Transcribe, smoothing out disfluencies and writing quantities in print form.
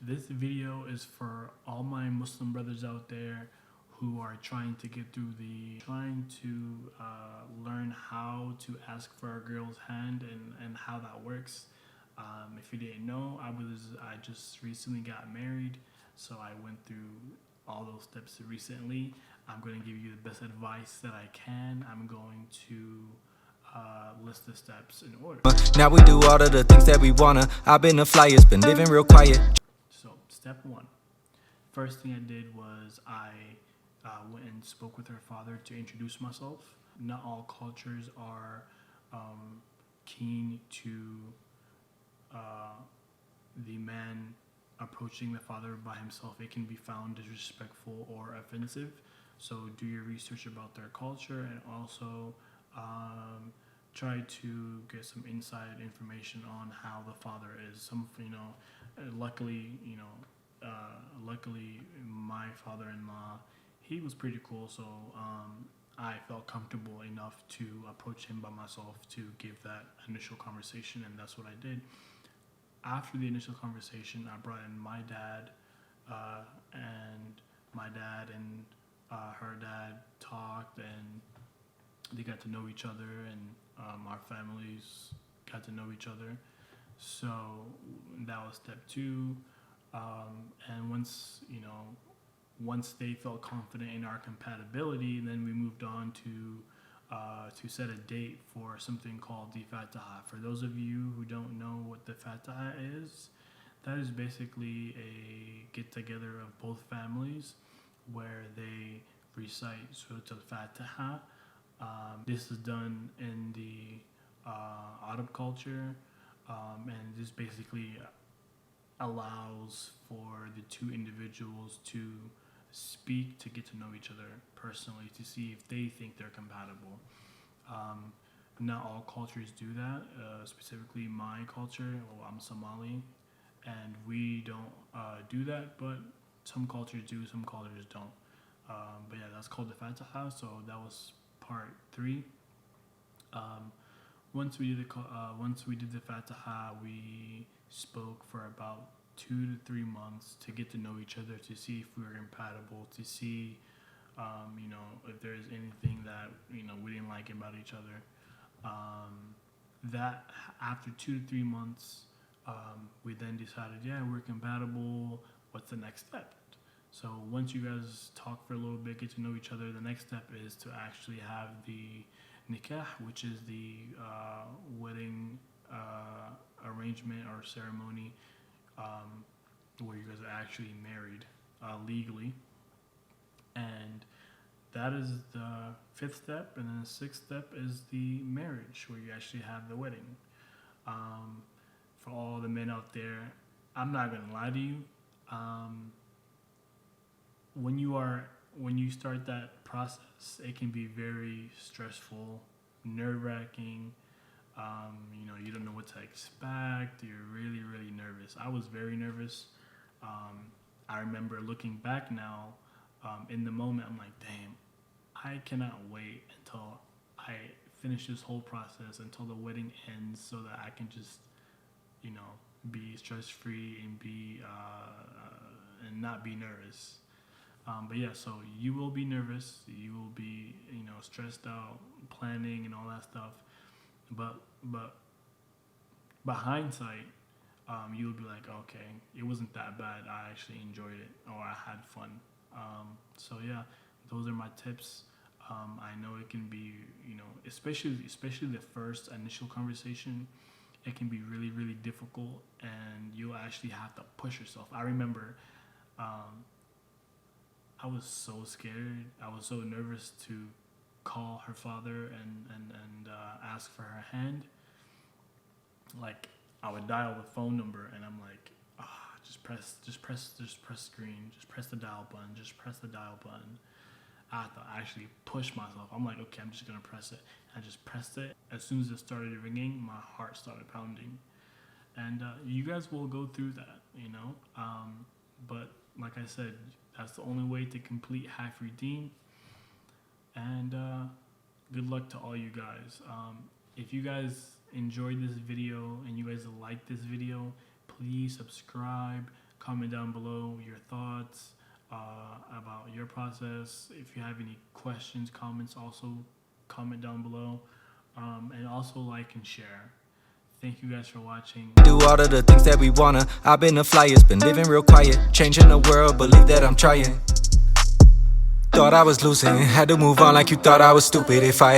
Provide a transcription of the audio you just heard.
This video is for all my Muslim brothers out there who are trying to learn how to ask for a girl's hand and how that works. If you didn't know, I just recently got married, so I went through all those steps recently. I'm going to give you the best advice that I can. I'm going to list the steps in order. Now we do all of the things that we wanna. I've been a flyer, been living real quiet. So step one, first thing I did was I went and spoke with her father to introduce myself. Not all cultures are keen to the man approaching the father by himself. It can be found disrespectful or offensive. So do your research about their culture, and also try to get some inside information on how the father is. Luckily, my father-in-law, he was pretty cool. So I felt comfortable enough to approach him by myself to give that initial conversation, and that's what I did. After the initial conversation, I brought in my dad, and my dad and her dad talked, and they got to know each other, and our families got to know each other. So that was step two. And once they felt confident in our compatibility, then we moved on to set a date for something called the Fataha. For those of you who don't know what the Fataha is, that is basically a get-together of both families where they recite Surah Al-Fatiha. This is done in the Arab culture, and this basically allows for the two individuals to speak, to get to know each other personally, to see if they think they're compatible. Not all cultures do that. Specifically my culture, well, I'm Somali, and we don't do that, but some cultures do, some cultures don't. But yeah, that's called the Fataha. So that was part 3. Once we did the Fataha, we spoke for about 2 to 3 months to get to know each other, to see if we were compatible, to see if there's anything that we didn't like about each other. That after 2 to 3 months, we then decided, yeah, we're compatible. What's the next step? So once you guys talk for a little bit, get to know each other, the next step is to actually have the Nikah, which is the wedding arrangement or ceremony, where you guys are actually married legally. And that is the 5th step, and then the 6th step is the marriage, where you actually have the wedding. For all the men out there, I'm not gonna lie to you. When you start that process, it can be very stressful, nerve-wracking. You don't know what to expect. You're really, really nervous. I was very nervous. I remember looking back now, in the moment, I'm like, damn, I cannot wait until I finish this whole process, until the wedding ends, so that I can just, be stress-free and and not be nervous. But yeah, so you will be nervous, you will be, stressed out, planning and all that stuff. But by hindsight, you'll be like, okay, it wasn't that bad. I actually enjoyed it, or I had fun. So yeah, those are my tips. I know it can be, especially the first initial conversation, it can be really, really difficult, and you'll actually have to push yourself. I remember, I was so scared. I was so nervous to call her father and ask for her hand. Like, I would dial the phone number, and I'm like, just press screen, just press the dial button, just press the dial button. I had to actually push myself. I'm like, okay, I'm just gonna press it. I just pressed it. As soon as it started ringing, my heart started pounding. And you guys will go through that, but like I said, that's the only way to complete half redeem. And good luck to all you guys. If you guys enjoyed this video and you guys like this video, please subscribe, Comment down below your thoughts about your process. If you have any questions, comments, also comment down below. And also like and share. Thank you guys for watching. Do all of the things that we wanna. I've been the flyest, been living real quiet, changing the world, believe that I'm trying. Thought I was losing, had to move on like you thought I was stupid. If I